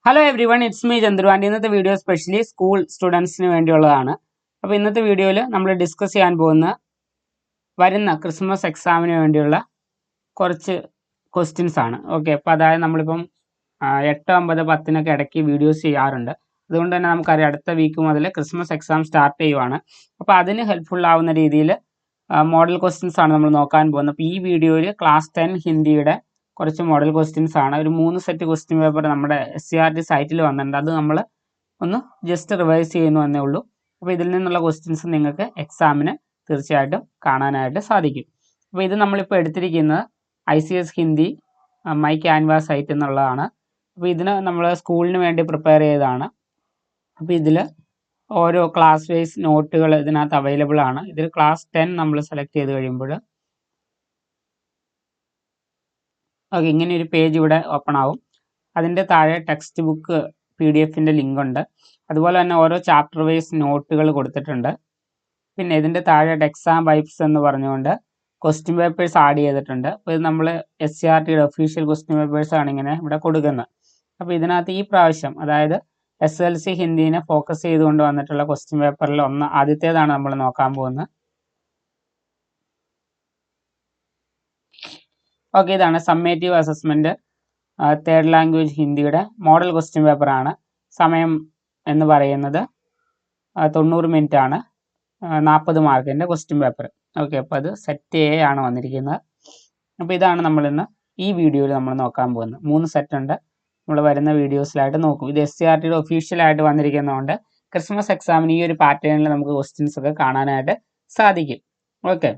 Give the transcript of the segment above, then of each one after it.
Hello every one, it's me Chandru and ഇന്നത്തെ video specially school സ്റ്റുഡൻസിന് വേണ്ടിയുള്ളതാണ്. അപ്പോൾ ഇന്നത്തെ വീഡിയോയിൽ നമ്മൾ ഡിസ്കസ് ചെയ്യാൻ പോകുന്ന വരുന്ന ക്രിസ്മസ് എക്സാമിന് വേണ്ടിയുള്ള കുറച്ച് ക്വസ്റ്റ്യൻസ് ആണ്. ഓക്കെ, അപ്പോൾ അതായത് നമ്മളിപ്പം 8, 9, 10 ഇടയ്ക്ക് വീഡിയോസ് ചെയ്യാറുണ്ട്. അതുകൊണ്ട് തന്നെ നമുക്കറിയാം അടുത്ത വീക്ക് മുതൽ ക്രിസ്മസ് എക്സാം സ്റ്റാർട്ട് ചെയ്യുവാണ്. അപ്പോൾ അതിന് ഹെൽപ്ഫുൾ ആവുന്ന രീതിയിൽ മോഡൽ ക്വസ്റ്റ്യൻസ് ആണ് നമ്മൾ നോക്കാൻ പോകുന്നത്. അപ്പോൾ ഈ വീഡിയോയിൽ ക്ലാസ് 10 ഹിന്ദിയുടെ കുറച്ച് മോഡൽ ക്വസ്റ്റ്യൻസ് ആണ്. ഒരു 3 സെറ്റ് ക്വസ്റ്റ്യൻ പേപ്പർ നമ്മുടെ SCRT സൈറ്റിൽ വന്നിട്ടുണ്ട്. അത് നമ്മൾ ഒന്ന് ജസ്റ്റ് റിവൈസ് ചെയ്യുന്നു എന്നേ ഉള്ളൂ. അപ്പോൾ ഇതിൽ നിന്നുള്ള ക്വസ്റ്റ്യൻസ് നിങ്ങൾക്ക് എക്സാമിന് തീർച്ചയായിട്ടും കാണാനായിട്ട് സാധിക്കും. അപ്പോൾ ഇത് നമ്മളിപ്പോൾ എടുത്തിരിക്കുന്നത് ICS Hindi my canvas site എന്നുള്ളതാണ്. അപ്പോൾ ഇതിന് നമ്മൾ സ്കൂളിന് വേണ്ടി പ്രിപ്പയർ ചെയ്തതാണ്. അപ്പോൾ ഇതിൽ ഓരോ ക്ലാസ് വൈസ് നോട്ടുകൾ ഇതിനകത്ത് അവൈലബിൾ ആണ്. ഇതിൽ ക്ലാസ് 10 നമ്മൾ സെലക്ട് ചെയ്ത് കഴിയുമ്പോൾ ഓക്കെ, ഇങ്ങനെ ഒരു പേജ് ഇവിടെ ഓപ്പൺ ആവും. അതിൻ്റെ താഴെ ടെക്സ്റ്റ് ബുക്ക് PDF-ൻ്റെ ലിങ്ക് ഉണ്ട്. അതുപോലെ തന്നെ ഓരോ ചാപ്റ്റർ വൈസ് നോട്ടുകൾ കൊടുത്തിട്ടുണ്ട്. പിന്നെ ഇതിൻ്റെ താഴെ എക്സാം വൈബ്സ് എന്ന് പറഞ്ഞുകൊണ്ട് ക്വസ്റ്റ്യൻ പേപ്പേഴ്സ് ആഡ് ചെയ്തിട്ടുണ്ട്. അപ്പോൾ ഇത് നമ്മൾ SCRTയുടെ ഒഫീഷ്യൽ ക്വസ്റ്റ്യൻ പേപ്പേഴ്സ് ആണ് ഇങ്ങനെ ഇവിടെ കൊടുക്കുന്നത്. അപ്പോൾ ഇതിനകത്ത് ഈ പ്രാവശ്യം അതായത് SLC ഹിന്ദിനെ ഫോക്കസ് ചെയ്തുകൊണ്ട് വന്നിട്ടുള്ള ക്വസ്റ്റ്യൻ പേപ്പറിൽ ആദ്യത്തേതാണ് നമ്മൾ നോക്കാൻ പോകുന്നത്. ഓക്കെ, ഇതാണ് സമ്മേറ്റീവ് അസസ്മെൻറ്റ് 3rd ലാംഗ്വേജ് ഹിന്ദിയുടെ മോഡൽ ക്വസ്റ്റ്യൻ പേപ്പറാണ്. സമയം എന്ന് പറയുന്നത് 90 മിനിറ്റ് ആണ്. 40 മാർക്കിൻ്റെ ക്വസ്റ്റ്യൻ പേപ്പർ. ഓക്കെ, അപ്പോൾ അത് സെറ്റ് A ആണ് വന്നിരിക്കുന്നത്. അപ്പോൾ ഇതാണ് നമ്മളിന്ന് ഈ വീഡിയോയിൽ നമ്മൾ നോക്കാൻ പോകുന്നത്. 3 സെറ്റ് ഉണ്ട്. നമ്മൾ വരുന്ന വീഡിയോസിലായിട്ട് നോക്കും. ഇത് SCRTയുടെ ഒഫീഷ്യലായിട്ട് വന്നിരിക്കുന്നതുകൊണ്ട് ക്രിസ്മസ് എക്സാമിന് ഈ ഒരു പാറ്റേണിൽ നമുക്ക് ക്വസ്റ്റ്യൻസ് ഒക്കെ കാണാനായിട്ട് സാധിക്കും. ഓക്കെ,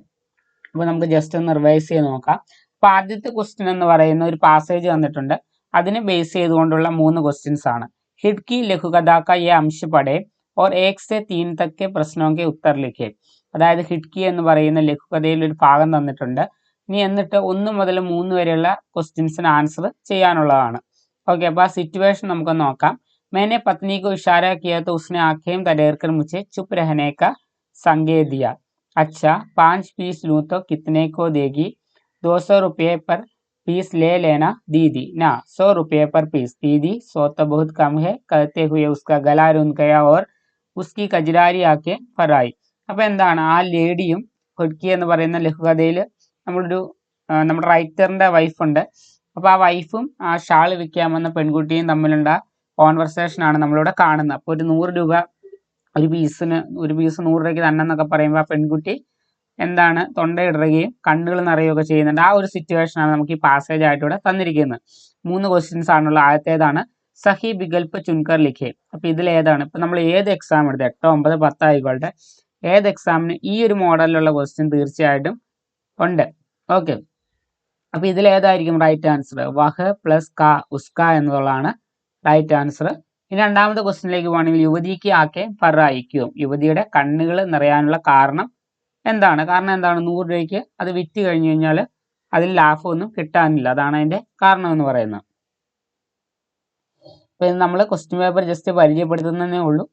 അപ്പോൾ നമുക്ക് ജസ്റ്റ് ഒന്ന് റിവൈസ് ചെയ്ത് നോക്കാം. അപ്പോൾ ആദ്യത്തെ ക്വസ്റ്റ്യൻ എന്ന് പറയുന്ന ഒരു പാസേജ് തന്നിട്ടുണ്ട്. അതിനെ ബേസ് ചെയ്തുകൊണ്ടുള്ള 3 ക്വസ്റ്റ്യൻസ് ആണ്. ഹിഡ്കി ലഘുകഥാ കാ യേ അംശ് പഠേ और 1 से 3 तक के प्रश्नों के उत्तर लिखे. അതായത് ഹിഡ്കി എന്ന് പറയുന്ന ലഘുകഥയിൽ ഒരു ഭാഗം തന്നിട്ടുണ്ട്. ഇനി എന്നിട്ട് 1 മുതൽ 3 വരെയുള്ള ക്വസ്റ്റ്യൻസിന് ആൻസർ ചെയ്യാനുള്ളതാണ്. ഓക്കെ, അപ്പോൾ ആ സിറ്റുവേഷൻ നമുക്ക് നോക്കാം. मैंने पत्नी को इशारा किया तो उसने आंखें तरेर कर मुझे चुप रहने का संकेत दिया. अच्छा, 5 पीस लूँ तो कितने को देगी? 200 रुपये पर पीस ले लेना दीदी. ना, 100 रुपये पर पीस. दीदी, 100 तो बहुत कम है. कहते हुए उसका गला रुंध गया और उसकी कजरारी आके फराई. അപ്പോൾ എന്താണ്, ആ ലേഡിയും ഹിഡ്കി എന്ന് പറയുന്ന ലഘുകഥയിൽ നമ്മുടെ റൈറ്ററിൻ്റെ വൈഫുണ്ട്. അപ്പോൾ ആ വൈഫും ആ ഷാൾ വിൽക്കാമെന്ന പെൺകുട്ടിയും തമ്മിലുള്ള കോൺവെർസേഷനാണ് നമ്മളിവിടെ കാണുന്നത്. അപ്പോൾ ഒരു 100 രൂപ ഒരു പീസ് 100 രൂപയ്ക്ക് തന്നെ എന്നൊക്കെ പറയുമ്പോൾ ആ പെൺകുട്ടി എന്താണ് തൊണ്ടയിടുകയും കണ്ണുകൾ നിറയുകയൊക്കെ ചെയ്യുന്നുണ്ട്. ആ ഒരു സിറ്റുവേഷനാണ് നമുക്ക് ഈ പാസേജ് ആയിട്ട് ഇവിടെ തന്നിരിക്കുന്നത്. 3 ക്വസ്റ്റ്യൻസ് ആണുള്ള. ആദ്യത്തേതാണ് സഹി വികൽപ്പ് ചുൻകർ ലിഖേ. അപ്പോൾ ഇതിലേതാണ്, ഇപ്പം നമ്മൾ ഏത് എക്സാം എടുത്ത് 8, 9, 10 ആയിക്കോട്ടെ, ഏത് എക്സാമിന് ഈ ഒരു മോഡലിലുള്ള ക്വസ്റ്റ്യൻ തീർച്ചയായിട്ടും ഉണ്ട്. ഓക്കെ, അപ്പോൾ ഇതിലേതായിരിക്കും റൈറ്റ് ആൻസർ? വഹ് പ്ലസ് കാ ഉസ്ക എന്നുള്ളതാണ് റൈറ്റ് ആൻസർ. ഇനി രണ്ടാമത്തെ ക്വസ്റ്റ്യനിലേക്ക് പോകണമെങ്കിൽ യുവതിക്ക് ആക്കെ ഫറായിക്കും. യുവതിയുടെ കണ്ണുകൾ നിറയാനുള്ള കാരണം എന്താണ്? കാരണം എന്താണ്? 100 രൂപയ്ക്ക് അത് വിറ്റ് കഴിഞ്ഞ് കഴിഞ്ഞാൽ അതിൽ ലാഭമൊന്നും കിട്ടാനില്ല. അതാണ് അതിൻ്റെ കാരണം എന്ന് പറയുന്നത്. അപ്പോൾ ഇത് നമ്മൾ ക്വസ്റ്റ്യൻ പേപ്പർ ജസ്റ്റ് പരിചയപ്പെടുത്തുന്നതേ ഉള്ളൂ.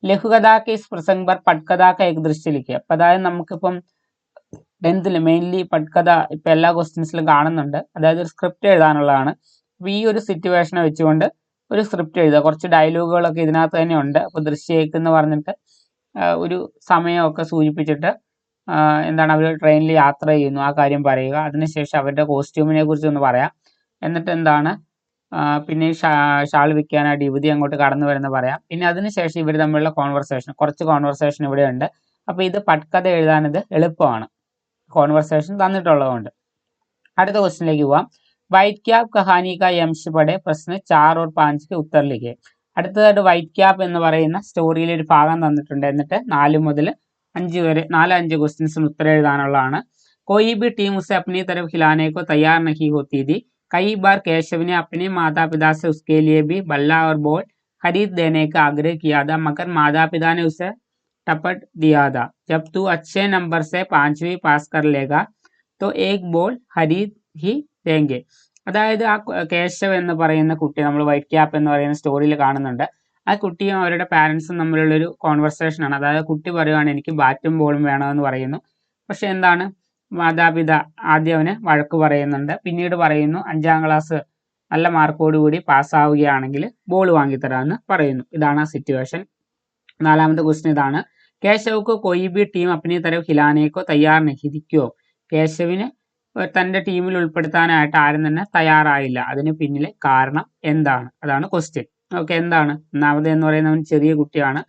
ലഘുകഥാക്ക് ഇസ് പ്രസംഗ് പർ പട്കഥാക്ക് ഏക് ദൃശ്യ ലിഖിയ. അപ്പോൾ അതായത് നമുക്കിപ്പം 10th മെയിൻലി പട്കഥ ഇപ്പം എല്ലാ ക്വസ്റ്റ്യൻസിലും കാണുന്നുണ്ട്. അതായത് ഒരു സ്ക്രിപ്റ്റ് എഴുതാനുള്ളതാണ്. അപ്പോൾ ഈ ഒരു സിറ്റുവേഷനെ വെച്ചുകൊണ്ട് ഒരു സ്ക്രിപ്റ്റ് എഴുതുക. കുറച്ച് ഡയലോഗുകളൊക്കെ ഇതിനകത്ത് തന്നെ ഉണ്ട്. അപ്പോൾ ദൃശ്യേക്ക് എന്ന് പറഞ്ഞിട്ട് ഒരു സമയമൊക്കെ സൂചിപ്പിച്ചിട്ട് എന്താണ്, അവർ ട്രെയിനിൽ യാത്ര ചെയ്യുന്നു, ആ കാര്യം പറയുക. അതിനുശേഷം അവരുടെ കോസ്റ്റ്യൂമിനെ കുറിച്ച് ഒന്ന് പറയാം. എന്നിട്ട് എന്താണ്, പിന്നെ ഷാൾ വിൽക്കാനായിട്ട് യുവതി അങ്ങോട്ട് കടന്നു വരുന്ന പറയാം. പിന്നെ അതിനുശേഷം ഇവർ തമ്മിലുള്ള കുറച്ച് കോൺവെർസേഷൻ ഇവിടെ ഉണ്ട്. അപ്പോൾ ഇത് പട്കഥ എഴുതാൻ ഇത് എളുപ്പമാണ്, കോൺവെർസേഷൻ തന്നിട്ടുള്ളതുകൊണ്ട്. അടുത്ത ക്വസ്റ്റ്യനിലേക്ക് പോവാം. വൈറ്റ് ക്യാപ് കഹാനി കാ യംശ് പഠേ പ്രശ്ന 4 और 5 के उत्तर लिखे. അടുത്തതായിട്ട് വൈറ്റ് ക്യാപ് എന്ന് പറയുന്ന സ്റ്റോറിയിൽ ഒരു ഭാഗം തന്നിട്ടുണ്ട്. എന്നിട്ട് 4 മുതൽ 5 വരെ 4-5 ക്വസ്റ്റ്യൻസിന് ഉത്തരം എഴുതാനുള്ളതാണ്. कोई भी टीम उसे अपनी तरफ खिलाने को तैयार नहीं होती थी. कई बार केशव ने अपने माता पिता से उसके लिए भी बल्ला और बॉल खरीद देने का आग्रह किया था, मगर माता पिता ने उसे टपट दिया था. जब तू अच्छे नंबर से 5वीं पास कर लेगा तो एक बॉल खरीद ही देंगे. അതായത് ആ കേശവ് എന്ന് പറയുന്ന കുട്ടി നമ്മൾ വൈറ്റ് ക്യാപ്പ് എന്ന് പറയുന്ന സ്റ്റോറിയിൽ കാണുന്നുണ്ട്. ആ കുട്ടിയും അവരുടെ പാരൻസും തമ്മിലുള്ളൊരു കോൺവെർസേഷനാണ്. അതായത് കുട്ടി പറയുകയാണ് എനിക്ക് ബാറ്റും ബോളും വേണമെന്ന് പറയുന്നു. പക്ഷെ എന്താണ്, മാതാപിത ആദ്യം അവന് വഴക്ക് പറയുന്നുണ്ട്. പിന്നീട് പറയുന്നു 5ാം ക്ലാസ് നല്ല മാർക്കോടുകൂടി പാസ്സാവുകയാണെങ്കിൽ ബോൾ വാങ്ങിത്തരാമെന്ന് പറയുന്നു. ഇതാണ് ആ സിറ്റുവേഷൻ. നാലാമത്തെ ക്വസ്റ്റ്യൻ ഇതാണ്. കേശവ്ക്ക് കൊയ് ബി ടീം അപ്നി തരഫ് ഖിലാനേക്കോ തയ്യാർ നഹി ദിക്യോ. കേശവിന് തന്റെ ടീമിൽ ഉൾപ്പെടുത്താനായിട്ട് ആരും തന്നെ തയ്യാറായില്ല. അതിന് പിന്നിലെ കാരണം എന്താണ്? അതാണ് ക്വസ്റ്റ്യൻ. ഓക്കെ, എന്താണ്? ഒന്നാമത് എന്ന് പറയുന്നത് അവൻ ചെറിയ കുട്ടിയാണ്.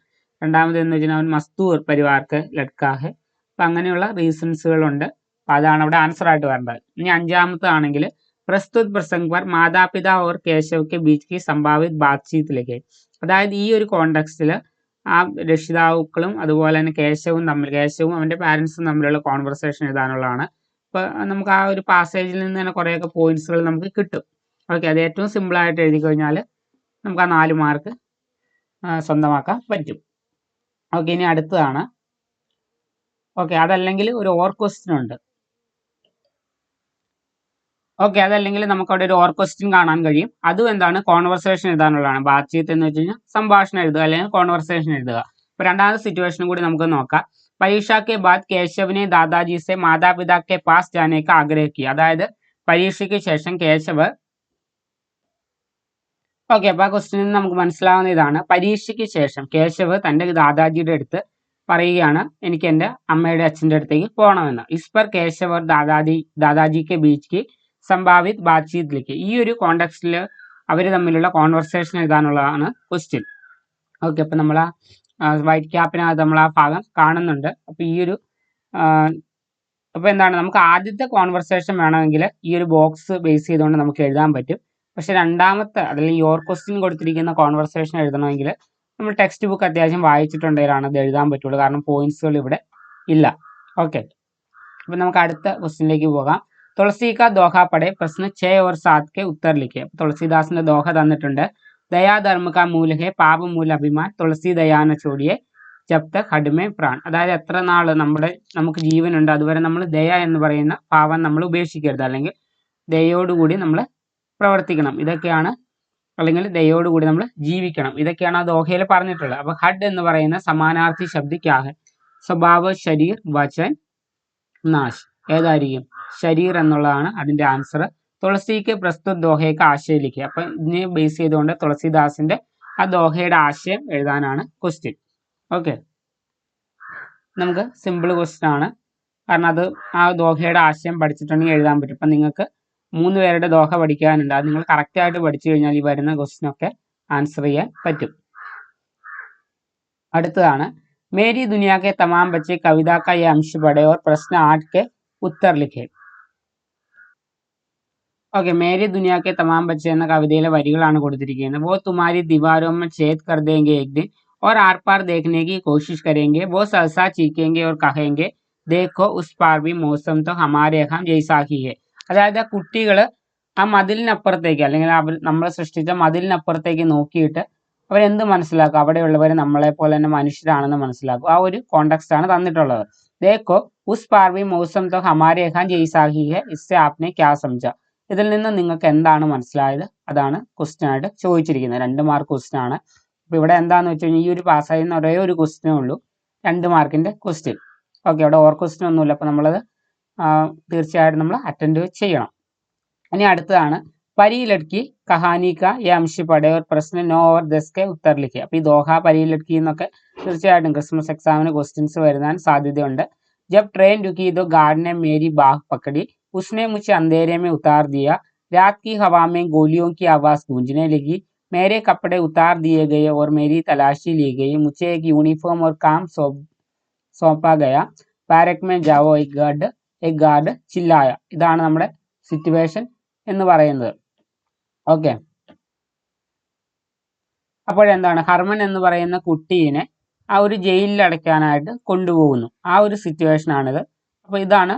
രണ്ടാമത് എന്ന് വെച്ചാൽ അവൻ മസ്തൂർ പരിവാർക്ക് ലഡ്കാഹ്. അപ്പം അങ്ങനെയുള്ള റീസൺസുകളുണ്ട്. അപ്പം അതാണ് അവിടെ ആൻസർ ആയിട്ട് വരേണ്ടത്. ഇനി അഞ്ചാമത്താണെങ്കിൽ പ്രസ്തുത് പ്രസംഗ് പർ മാതാപിതാ ഓർ കേശവ് കെ ബീച്ച് കി സംഭാവിത് ബാത്ചീത്തിലേക്ക്. അതായത് ഈ ഒരു കോണ്ടെക്സ്റ്റിൽ ആ രക്ഷിതാക്കളും അതുപോലെ തന്നെ കേശവും അവന്റെ പാരൻസും തമ്മിലുള്ള കോൺവെർസേഷൻ എഴുതാനുള്ളതാണ്. അപ്പോൾ നമുക്ക് ആ ഒരു പാസേജിൽ നിന്ന് തന്നെ കുറേയൊക്കെ പോയിന്റ്സുകൾ നമുക്ക് കിട്ടും. ഓക്കെ, അത് ഏറ്റവും സിമ്പിളായിട്ട് എഴുതി കഴിഞ്ഞാൽ നമുക്ക് ആ 4 മാർക്ക് സ്വന്തമാക്കാൻ പറ്റും. ഓക്കെ, ഇനി അടുത്തതാണ്. ഓക്കെ, അതല്ലെങ്കിൽ ഒരു ഓർ ക്വസ്റ്റ്യൻ ഉണ്ട്. ഓക്കെ, അതല്ലെങ്കിൽ നമുക്ക് അവിടെ ഒരു ഓർ ക്വസ്റ്റ്യൻ കാണാൻ കഴിയും. അതും എന്താണ്? കോൺവെർസേഷൻ എഴുതാനുള്ളതാണ്. ബാത്ചീത്ത് എന്ന് വെച്ച് കഴിഞ്ഞാൽ സംഭാഷണം എഴുതുക അല്ലെങ്കിൽ കോൺവെർസേഷൻ എഴുതുക. അപ്പോൾ രണ്ടാമത്തെ സിറ്റുവേഷനും കൂടി നമുക്ക് നോക്കാം. പരീക്ഷ കെ ബാദ് കേശവിനെ ദാദാജി സെ മാതാപിതാ കെ പാസ് ജാനെ കാ ആഗ്രഹ കിയ. അതായത് പരീക്ഷയ്ക്ക് ശേഷം കേശവ്, ഓക്കെ, അപ്പോൾ ആ ക്വസ്റ്റ്യനിൽ നിന്ന് നമുക്ക് മനസ്സിലാവുന്ന ഇതാണ്. പരീക്ഷയ്ക്ക് ശേഷം കേശവ് തന്റെ ദാദാജിയുടെ അടുത്ത് പറയുകയാണ്, എനിക്ക് എൻ്റെ അമ്മയുടെ അച്ഛൻ്റെ അടുത്തേക്ക് പോകണമെന്ന്. ഇസ് പർ കേശവ് ഓർ ദാദാജി കെ ബീച്ച് കി സംഭാവിത് ബാത്ചീത്തിലേക്ക്. ഈ ഒരു കോണ്ടെക്സ്റ്റിൽ അവർ തമ്മിലുള്ള കോൺവെർസേഷൻ എഴുതാനുള്ളതാണ് ക്വസ്റ്റ്യൻ. ഓക്കെ, അപ്പം നമ്മൾ ആ വൈറ്റ് ക്യാപ്പിനകത്ത് നമ്മൾ ആ ഭാഗം കാണുന്നുണ്ട്. അപ്പോൾ ഈ ഒരു അപ്പോൾ എന്താണ്, നമുക്ക് ആദ്യത്തെ കോൺവെർസേഷൻ വേണമെങ്കിൽ ഈ ഒരു ബോക്സ് ബേസ് ചെയ്തുകൊണ്ട് നമുക്ക് എഴുതാൻ പറ്റും. പക്ഷെ രണ്ടാമത്തെ അല്ലെങ്കിൽ യോർ ക്വസ്റ്റ്യൻ കൊടുത്തിരിക്കുന്ന കോൺവെർസേഷൻ എഴുതണമെങ്കിൽ നമ്മൾ ടെക്സ്റ്റ് ബുക്ക് അത്യാവശ്യം വായിച്ചിട്ടുണ്ടെങ്കിലാണ് അത് എഴുതാൻ പറ്റുള്ളൂ. കാരണം പോയിന്റ്സുകൾ ഇവിടെ ഇല്ല. ഓക്കെ, അപ്പം നമുക്ക് അടുത്ത ക്വസ്റ്റ്യനിലേക്ക് പോകാം. തുളസി കാ ദോഹ പടേ പ്രശ്ന 6 और 7 के उत्तर लिखे. തുളസിദാസിന്റെ ദോഹ തന്നിട്ടുണ്ട്. ദയാധർമ്മ കാ മൂല ഹെ പാപ മൂല അഭിമാൻ തുളസി ദയാന ചോടിയെ ജബ് തക് ഹഡ്മേ പ്രാൺ. അതായത് എത്ര നാൾ നമുക്ക് ജീവനുണ്ട് അതുവരെ നമ്മൾ ദയ എന്ന് പറയുന്ന പാവം നമ്മൾ ഉപേക്ഷിക്കരുത്, അല്ലെങ്കിൽ ദയോടുകൂടി നമ്മൾ പ്രവർത്തിക്കണം. ഇതൊക്കെയാണ്, അല്ലെങ്കിൽ ദയോടുകൂടി നമ്മൾ ജീവിക്കണം. ഇതൊക്കെയാണ് ആ ദോഹയിൽ പറഞ്ഞിട്ടുള്ളത്. അപ്പോൾ ഹഡ് എന്ന് പറയുന്ന സമാനാർത്ഥി ശബ്ദ ക്യാ ഹെ? സ്വഭാവ, ശരീർ, വചൻ, നാശ്. ഏതായിരിക്കും? ശരീർ എന്നുള്ളതാണ് അതിന്റെ ആൻസർ. തുളസിക്ക് പ്രസ്തുത ദോഹയ്ക്ക് ആശയം ലിഖിയ. അപ്പം ഇതിനെ ബേസ് ചെയ്തുകൊണ്ട് തുളസിദാസിന്റെ ആ ദോഹയുടെ ആശയം എഴുതാനാണ് ക്വസ്റ്റ്യൻ. ഓക്കെ, നമുക്ക് സിമ്പിൾ ക്വസ്റ്റ്യൻ ആണ്. കാരണം അത് ആ ദോഹയുടെ ആശയം പഠിച്ചിട്ടുണ്ടെങ്കിൽ എഴുതാൻ പറ്റും. അപ്പം നിങ്ങൾക്ക് 3 പേരുടെ ദോഹ പഠിക്കാനുണ്ട്. അത് നിങ്ങൾ കറക്റ്റായിട്ട് പഠിച്ചു കഴിഞ്ഞാൽ ഈ വരുന്ന ക്വസ്റ്റ്യനൊക്കെ ആൻസർ ചെയ്യാൻ പറ്റും. അടുത്തതാണ്. മേരി ദുനിയ കെ തമാം ബच्चे കവിത കാ യേ അംശ പഠേ ഓർ പ്രശ്ന 8 കെ ഉത്തർ ലിഖേ. ഓക്കെ, മേരി ദുനിയ കെ തമാം ബच्चे എന്ന കവിതയിലെ വരികളാണ് കൊടുത്തിരിക്കുന്നത്. वो तुम्हारी दीवारों में छेद कर देंगे एक दिन और आर पार देखने की कोशिश करेंगे. वो सहसा चीखेंगे और कहेंगे देखो उस पार भी मौसम तो हमारे यहाँ जैसा ही है. അതായത് ആ കുട്ടികൾ ആ മതിലിനപ്പുറത്തേക്ക്, അല്ലെങ്കിൽ നമ്മൾ സൃഷ്ടിച്ച മതിലിനപ്പുറത്തേക്ക് നോക്കിയിട്ട് അവരെന്ത് മനസ്സിലാക്കും? അവിടെയുള്ളവർ നമ്മളെ പോലെ തന്നെ മനുഷ്യരാണെന്ന് മനസ്സിലാക്കും. ആ ഒരു കോണ്ടെക്സ്റ്റ് ആണ് തന്നിട്ടുള്ളത്. ദേഖോ ഉസ് പാർ ഭി മൗസം തോ ഹമാരെ യഹാൻ ജൈസാ ഹി ഹൈ ഇസ്സെ ആപ്നെ ക്യാ സമझ. ഇതിൽ നിന്ന് നിങ്ങൾക്ക് എന്താണ് മനസ്സിലായത്? അതാണ് ക്വസ്റ്റ്യൻ ആയിട്ട് ചോദിച്ചിരിക്കുന്നത്. 2 മാർക്ക് ക്വസ്റ്റ്യൻ ആണ്. അപ്പോൾ ഇവിടെ എന്താണെന്ന് വെച്ച് കഴിഞ്ഞാൽ ഈ ഒരു പാസ് ചെയ്യുന്ന ഒരേ ഒരു ക്വസ്റ്റ്യനേ ഉള്ളൂ, 2 മാർക്കിന്റെ ക്വസ്റ്റ്യൻ. ഓക്കെ, അവിടെ ഓർ ക്വസ്റ്റ്യൻ ഒന്നുമില്ല. അപ്പോൾ നമ്മളത് തീർച്ചയായിട്ടും നമ്മൾ അറ്റൻഡ് ചെയ്യണം. ഇനി അടുത്തതാണ്. പരി ലഡ്കി കഹാനി കാ യേ അംശ പഠേ ഓർ പ്രശ്ന 9 और 10 के उत्तर लिखे. അപ്പോൾ ഈ ദോഹ പരി ലഡ്കി എന്നൊക്കെ തീർച്ചയായിട്ടും ക്രിസ്മസ് എക്സാമിന് ക്വസ്റ്റ്യൻസ് വരുവാൻ സാധ്യതയുണ്ട്. ജബ് ട്രെയിൻ രുക്കി तो गार्ड ने मेरी बाह पकड़ी, उसने मुझे अंधेरे में उतार दिया, रात की हवा में गोलियों की आवाज गूंजने लगी, मेरे कपड़े उतार दिए गए और मेरी तलाशी ली गई, मुझे एक यूनिफॉर्म और काम सौंपा गया, बैरक में जाओ एक गार्ड चिल्लाया. ഇതാണ് നമ്മുടെ സിറ്റുവേഷൻ എന്ന് പറയുന്നത്. ഓക്കെ, അപ്പോഴെന്താണ്, ഹർമൻ എന്ന് പറയുന്ന കുട്ടീനെ ആ ഒരു ജയിലിൽ അടയ്ക്കാനായിട്ട് കൊണ്ടുപോകുന്നു. ആ ഒരു സിറ്റുവേഷൻ ആണിത്. അപ്പോൾ ഇതാണ്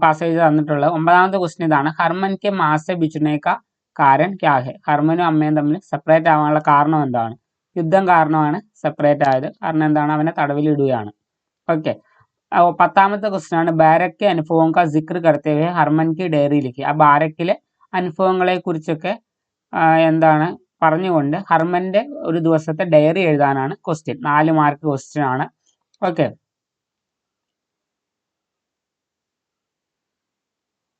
പാസേജ് തന്നിട്ടുള്ളത്. 9ാമത്തെ ക്വസ്റ്റ്യൻ ഇതാണ്. ഹർമൻ കെ മാസെ ബിച്ചുനേക്ക കാരൻ ക്യാ ഹെ. ഹർമനും അമ്മയും തമ്മിൽ സെപ്പറേറ്റ് ആവാനുള്ള കാരണം എന്താണ്? യുദ്ധം കാരണമാണ് സെപ്പറേറ്റ് ആയത്. കാരണം എന്താണ്? അവനെ തടവിലിടുകയാണ്. ഓക്കെ, 10ാമത്തെ ക്വസ്റ്റ്യൻ ആണ്. ബാരക് കെ അനുഭവം കാ സിക്ർ കർത്തേ ഹുए ഹർമൻ की ഡയറി ലിഖി. ആ ബാരക്കിലെ അനുഭവങ്ങളെ കുറിച്ചൊക്കെ എന്താണ് പറഞ്ഞുകൊണ്ട് ഹർമന്റെ ഒരു ദിവസത്തെ ഡയറി എഴുതാനാണ് ക്വസ്റ്റ്യൻ. 4 മാർക്ക് ക്വസ്റ്റ്യൻ ആണ്. ഓക്കെ,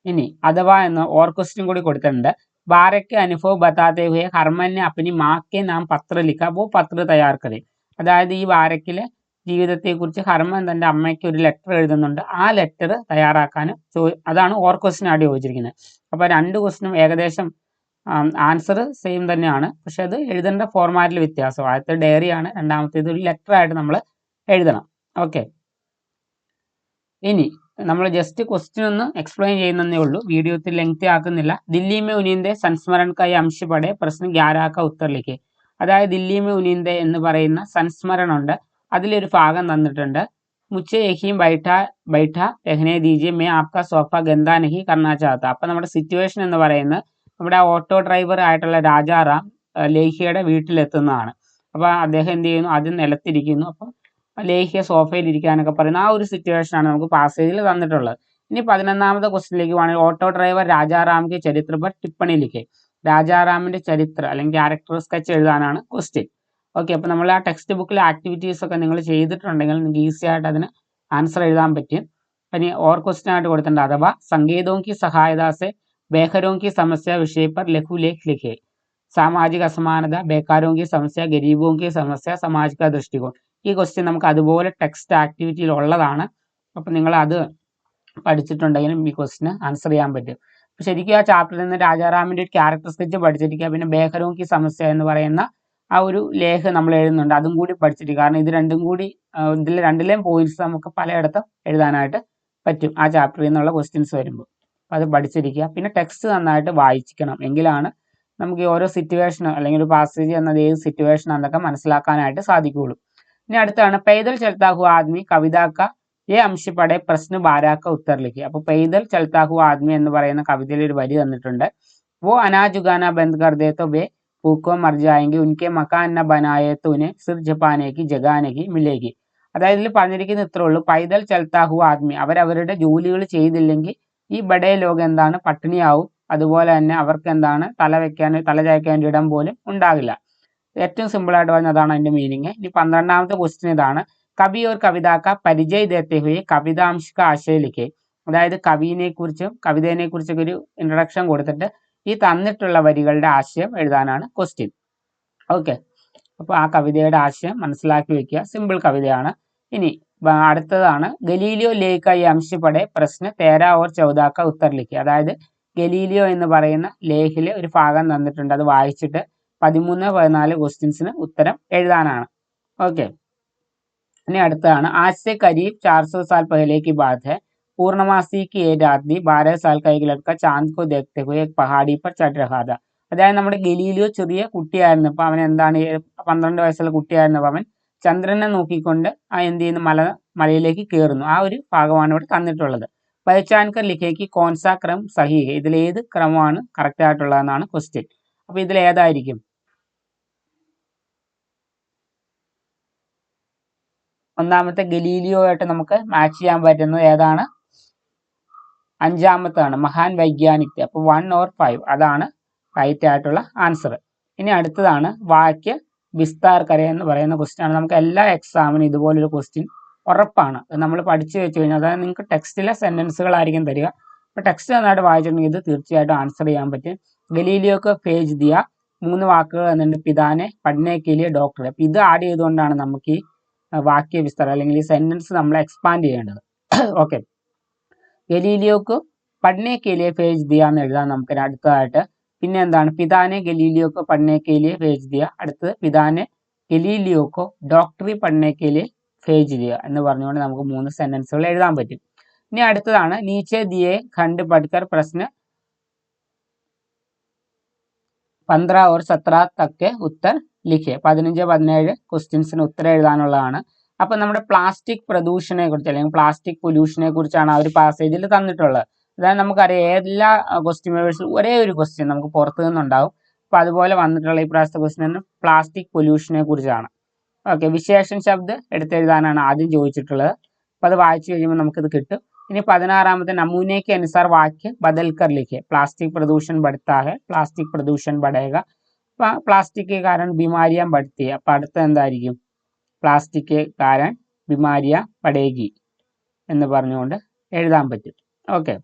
ഇനി അഥവാ എന്ന ഓർ ക്വസ്റ്റ്യൻ കൂടി കൊടുത്തിട്ടുണ്ട്. बारह के अनुभव बताते हुए हरमन ने अपनी माँ के नाम पत्र लिखा वो पत्र तैयार करे അതായത് ഈ വാരക്കിലെ ജീവിതത്തെക്കുറിച്ച് ഹർമൻ തൻ്റെ അമ്മയ്ക്ക് ഒരു ലെറ്റർ എഴുതുന്നുണ്ട് ആ ലെറ്റർ തയ്യാറാക്കാൻ അതാണ് ഓർ ക്വസ്റ്റ്യൻ ആയിട്ട് ചോദിച്ചിരിക്കുന്നത് അപ്പോൾ രണ്ട് ക്വസ്റ്റ്യനും ഏകദേശം ആൻസർ സെയിം തന്നെയാണ് പക്ഷെ അത് എഴുതേണ്ട ഫോർമാറ്റിൽ വ്യത്യാസം ആദ്യത്തെ ഡയറിയാണ് രണ്ടാമത്തേത് ഒരു ലെറ്റർ ആയിട്ട് നമ്മൾ എഴുതണം ഓക്കെ ഇനി നമ്മൾ ജസ്റ്റ് ക്വസ്റ്റ്യൻ ഒന്ന് എക്സ്പ്ലെയിൻ ചെയ്യുന്നതേ ഉള്ളൂ വീഡിയോ ഒത്തിരി ലെങ്തി ആക്കുന്നില്ല ദില്ലി മേ ഉനീന്ദെ സംസ്മരൺകായി അംശ പടെ പ്രശ്നം 11 का उत्तर लिखे അതായത് ദില്ലി മേ ഉനീന്ദെ എന്ന് പറയുന്ന സംസ്മരണം ഉണ്ട് അതിലൊരു ഭാഗം തന്നിട്ടുണ്ട് മുझे യഹീം ബൈഠ രഹ്നെ ദീജിയെ മേ ആപ്കാ സോഫ ഗന്ദാ നഹി കർണാ ചാഹത്ത അപ്പം നമ്മുടെ സിറ്റുവേഷൻ എന്ന് പറയുന്നത് നമ്മുടെ ഓട്ടോ ഡ്രൈവർ ആയിട്ടുള്ള രാജാറാം ലേഖിയുടെ വീട്ടിലെത്തുന്നതാണ് അപ്പോൾ അദ്ദേഹം എന്ത് ചെയ്യുന്നു ആദ്യം നിലത്തിരിക്കുന്നു അപ്പം ലേഖിയ സോഫയിൽ ഇരിക്കാനൊക്കെ പറയുന്ന ആ ഒരു സിറ്റുവേഷനാണ് നമുക്ക് പാസേജിൽ തന്നിട്ടുള്ളത് ഇനി 11ാമത്തെ ക്വസ്റ്റ്യനിലേക്ക് പോകണമെങ്കിൽ ഓട്ടോ ഡ്രൈവർ രാജാറാമിന്റെ ചരിത്ര पर टिप्पणी लिखे രാജാറാമിന്റെ ചരിത്രം അല്ലെങ്കിൽ ക്യാരക്ടർ സ്കെച്ച് എഴുതാനാണ് ക്വസ്റ്റ്യൻ ഓക്കെ അപ്പോൾ നമ്മൾ ആ ടെക്സ്റ്റ് ബുക്കിലെ ആക്ടിവിറ്റീസ് ഒക്കെ നിങ്ങൾ ചെയ്തിട്ടുണ്ടെങ്കിൽ നിങ്ങൾക്ക് ഈസി ആയിട്ട് അതിന് ആൻസർ എഴുതാൻ പറ്റും ഇനി ഓർ ക്വസ്റ്റ്യൻ ആയിട്ട് കൊടുത്തിട്ടുണ്ട് അഥവാ സംഗീതവും की सहायता से बेघरों की समस्या विषय पर लघु लेख लिखे സാമാജിക അസമാനത ബേക്കാരോं की समस्या गरीबों की समस्या समाज का दृष्टिकोण ഈ ക്വസ്റ്റ്യൻ നമുക്ക് അതുപോലെ ടെക്സ്റ്റ് ആക്ടിവിറ്റിയിൽ ഉള്ളതാണ് അപ്പം നിങ്ങൾ അത് പഠിച്ചിട്ടുണ്ടെങ്കിലും ഈ ക്വസ്റ്റിന് ആൻസർ ചെയ്യാൻ പറ്റും അപ്പോൾ ശരിക്കും ആ ചാപ്റ്ററിൽ നിന്ന് രാജാറാമിൻ്റെ ഒരു ക്യാരക്ടർ സ്കെച്ച് പഠിച്ചിരിക്കുക പിന്നെ ബേഹരോं की समस्या എന്ന് പറയുന്ന ആ ഒരു ലേഖ നമ്മൾ എഴുതുന്നുണ്ട് അതും കൂടി പഠിച്ചിരിക്കുക കാരണം ഇത് രണ്ടും കൂടി ഇതിൽ രണ്ടിലെയും പോയിന്റ്സ് നമുക്ക് പലയിടത്തും എഴുതാനായിട്ട് പറ്റും ആ ചാപ്റ്ററിൽ നിന്നുള്ള ക്വസ്റ്റ്യൻസ് വരുമ്പോൾ അപ്പോൾ അത് പഠിച്ചിരിക്കുക പിന്നെ ടെക്സ്റ്റ് നന്നായിട്ട് വായിക്കണം എങ്കിലാണ് നമുക്ക് ഈ ഓരോ സിറ്റുവേഷൻ അല്ലെങ്കിൽ ഒരു പാസേജ് എന്നത് ഏത് സിറ്റുവേഷൻ എന്നൊക്കെ മനസ്സിലാക്കാനായിട്ട് സാധിക്കുകയുള്ളൂ ഇനി അടുത്താണ് पैदल चलता हुआ आदमी कविता का ये अंश पढ़े प्रश्न 12 का उत्तर लिखिए അപ്പോൾ पैदल चलता हुआ आदमी എന്ന് പറയുന്ന കവിതയിൽ ഒരു വരി തന്നിട്ടുണ്ട് वो अनाज उगाना बंद कर दे तो वे भूखों मर जाएंगे उनके मकान न बनाए तो उन्हें सिर झुकाने की जगह नहीं मिलेगी അതായത് ഇതിൽ പറഞ്ഞിരിക്കുന്ന ഇത്രേ ഉള്ളൂ പൈതൽ ചൽത്താ ഹുവ ആദ്മി അവരവരുടെ ജോലികൾ ചെയ്തില്ലെങ്കിൽ ഈ ബഡേ ലോകം എന്താണ് പട്ടിണിയാവും അതുപോലെ തന്നെ അവർക്ക് എന്താണ് തല ചായ്ക്കാൻ ഇടം പോലും ഉണ്ടാകില്ല ഏറ്റവും സിമ്പിൾ ആയിട്ട് പറഞ്ഞതാണ് അതിന്റെ മീനിങ് ഇനി 12ാമത്തെ ക്വസ്റ്റ്യൻ ഇതാണ് കവി और कविता का परिचय देते हुए कवितांश का आशय लिखे അതായത് കവിയെ കുറിച്ചും കവിതയെ കുറിച്ചൊക്കെ ഒരു ഇൻട്രൊഡക്ഷൻ കൊടുത്തിട്ട് ഈ തന്നിട്ടുള്ള വരികളുടെ ആശയം എഴുതാനാണ് ക്വസ്റ്റ്യൻ ഓക്കെ അപ്പോൾ ആ കവിതയുടെ ആശയം മനസ്സിലാക്കി വെക്കുക സിമ്പിൾ കവിതയാണ് ഇനി അടുത്തതാണ് ഗലീലിയോ ലേഖ ഈ അംശപ്പടെ പ്രശ്ന 13 और 14 का उत्तर लिखे അതായത് ഗലീലിയോ എന്ന് പറയുന്ന ലേഖിലെ ഒരു ഭാഗം തന്നിട്ടുണ്ട് അത് വായിച്ചിട്ട് 13-14 ക്വസ്റ്റ്യൻസിന് ഉത്തരം എഴുതാനാണ് ഓക്കെ ഇനി അടുത്തതാണ് आज से करीब 400 साल पहले की बात है पूर्णमासी की एक रात्रि 12 साल का एक लड़का चांद को देखते हुए एक पहाड़ी पर चढ़ रहा था അതായത് നമ്മുടെ ഗലീലിയോ ചെറിയ കുട്ടിയായിരുന്നപ്പോൾ അവൻ എന്താണ് 12 വയസ്സുള്ള കുട്ടിയായിരുന്നപ്പോൾ അവൻ ചന്ദ്രനെ നോക്കിക്കൊണ്ട് എന്ത് ചെയ്യുന്നു മലയിലേക്ക് കയറുന്നു ആ ഒരു ഭാഗമാണ് ഇവിടെ തന്നിട്ടുള്ളത് പഹചാൻകർ ലിഖേക്ക് കോൺസാ ക്രമം സഹി ഇതിൽ ഏത് ക്രമമാണ് കറക്റ്റ് ആയിട്ടുള്ളതെന്നാണ് ക്വസ്റ്റ്യൻ അപ്പോൾ ഇതിൽ ഏതായിരിക്കും ഒന്നാമത്തെ ഗലീലിയോ ആയിട്ട് നമുക്ക് മാച്ച് ചെയ്യാൻ പറ്റുന്നത് ഏതാണ് 5ാമത്താണ് മഹാൻ വൈജ്ഞാനിക് അപ്പോൾ 1 or 5 അതാണ് റൈറ്റ് ആയിട്ടുള്ള ആൻസർ ഇനി അടുത്തതാണ് വാക്യ വിസ്താർ കര എന്ന് പറയുന്ന ക്വസ്റ്റ്യൻ ആണ് നമുക്ക് എല്ലാ എക്സാമിനും ഇതുപോലൊരു ക്വസ്റ്റ്യൻ ഉറപ്പാണ് നമ്മൾ പഠിച്ചു വെച്ച് കഴിഞ്ഞാൽ അതായത് നിങ്ങൾക്ക് ടെക്സ്റ്റിലെ സെന്റൻസുകളായിരിക്കും തരിക അപ്പോൾ ടെക്സ്റ്റ് നന്നായിട്ട് വായിച്ചിട്ടുണ്ടെങ്കിൽ ഇത് തീർച്ചയായിട്ടും ആൻസർ ചെയ്യാൻ പറ്റും ഗലീലിയോക്ക് പേജ് ദിയ 3 വാക്കുകൾ തന്നിട്ടുണ്ട് പിതാനെ പഠനേക്കിലെ ഡോക്ടർ അപ്പോൾ ഇത് ആഡ് ചെയ്തുകൊണ്ടാണ് നമുക്ക് ഈ വാക്യ വിസ്താരം അല്ലെങ്കിൽ ഈ സെന്റൻസ് നമ്മൾ എക്സ്പാൻഡ് ചെയ്യേണ്ടത് ഓക്കെ ഗലീലിയോക്ക് പഠനേക്കിലെ പേജ് ദിയ എന്ന് എഴുതാൻ നമുക്ക് അടുത്തതായിട്ട് പിന്നെ എന്താണ് പിതാനെ ഗലീലിയോക്ക് പഠനേക്കിലെ പേജ് ദിയ അടുത്തത് പിതാനെ ഗലീലിയോക്ക് ഡോക്ടറി പഠനേക്കിലെ പേജ് ദിയ എന്ന് പറഞ്ഞുകൊണ്ട് നമുക്ക് 3 സെന്റൻസുകൾ എഴുതാൻ പറ്റും ഇനി അടുത്തതാണ് നീച്ചെ ദിയെ ഖണ്ഡ് പഠിക്കർ പ്രശ്ന 15 और 17 तक के उत्तर लिखे 15-17 ക്വസ്റ്റ്യൻസിന് ഉത്തരം എഴുതാനുള്ളതാണ് അപ്പോൾ നമ്മുടെ പ്ലാസ്റ്റിക് പ്രദൂഷണത്തെ കുറിച്ച് അല്ലെങ്കിൽ പ്ലാസ്റ്റിക് പൊല്യൂഷനെ കുറിച്ചാണ് ആ ഒരു പാസേജിൽ തന്നിട്ടുള്ളത് അതായത് നമുക്കറിയാം എല്ലാ ക്വസ്റ്റ്യൻ പേപ്പേഴ്സിലും ഒരേ ഒരു ക്വസ്റ്റ്യൻ നമുക്ക് പുറത്തു നിന്നുണ്ടാവും അപ്പോൾ അതുപോലെ വന്നിട്ടുള്ള ഈ പ്രാവശ്യത്തെ ക്വസ്റ്റ്യൻ പ്ലാസ്റ്റിക് പൊല്യൂഷനെ കുറിച്ചാണ് ഓക്കെ വിശേഷൻ ശബ്ദം എടുത്തെഴുതാനാണ് ആദ്യം ചോദിച്ചിട്ടുള്ളത് അപ്പോൾ അത് വായിച്ചു കഴിയുമ്പോൾ നമുക്കിത് കിട്ടും इन्हें 16ാമത്തെ नमूने के अनुसार वाक्य बदल कर लिखे प्लास्टिक प्रदूषण बढ़ता है प्लास्टिक प्रदूषण बढ़ेगा प्लास्टिक के कारण बीमारियां बढ़ती है അപ്പോൾ അടുത്ത എന്തായിരിക്കും പ്ലാസ്റ്റിക് के कारण बीमारियां बढ़ेगी എന്ന് പറഞ്ഞുകൊണ്ട് എഴുതാൻ പറ്റും ഓക്കെ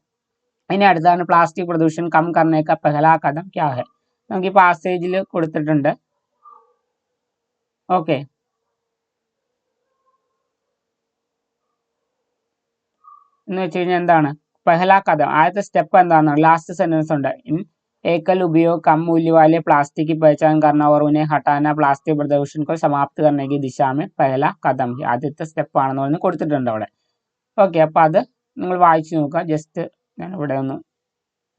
ഇനി അടുത്താണ് പ്ലാസ്റ്റിക് പ്രദൂഷൺ കം കർനെ കാ പെഹ്ലാ കദം ക്യാ ഹെ. നമുക്ക് ഈ പാസേജിൽ കൊടുത്തിട്ടുണ്ട്. ഓക്കെ, എന്ന് വെച്ച് കഴിഞ്ഞാൽ എന്താണ് പെഹ്ലാ കദം, ആദ്യത്തെ സ്റ്റെപ്പ് എന്താണെന്ന് ലാസ്റ്റ് സെന്റൻസ് ഉണ്ട്. एकल उपयोग कम मूल्य वाले प्लास्टिक की पहचान करना और उन्हें हटाना प्लास्टिक प्रदूषण को समाप्त करने की दिशा में पहला कदम है. ആദ്യത്തെ സ്റ്റെപ്പ് ആണെന്ന് പറഞ്ഞ് കൊടുത്തിട്ടുണ്ട് അവിടെ. ഓക്കെ, അപ്പോൾ അത് നിങ്ങൾ വായിച്ചു നോക്കുക. ജസ്റ്റ് ഞാൻ ഇവിടെ ഒന്ന്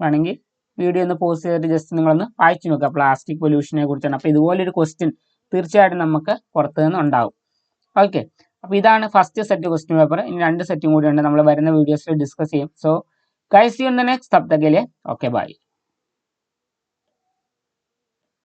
വേണമെങ്കിൽ വീഡിയോ ഒന്ന് പോസ് ചെയ്തിട്ട് ജസ്റ്റ് നിങ്ങളൊന്ന് വായിച്ചു നോക്കുക പ്ലാസ്റ്റിക് പൊല്യൂഷനെ കുറിച്ചാണ്. അപ്പോൾ ഇതുപോലൊരു ക്വസ്റ്റ്യൻ തീർച്ചയായിട്ടും നമുക്ക് പുറത്തു നിന്ന് ഉണ്ടാവും. ഓക്കെ, അപ്പോൾ ഇതാണ് ഫസ്റ്റ് സെറ്റ് ക്വസ്റ്റ്യൻ പേപ്പർ. ഇനി 2 സെറ്റും കൂടി ഉണ്ട്, നമ്മൾ വരുന്ന വീഡിയോസിൽ ഡിസ്കസ് ചെയ്യും. So guys, see you in the next. തബ് തക് के लिए ओके बाय.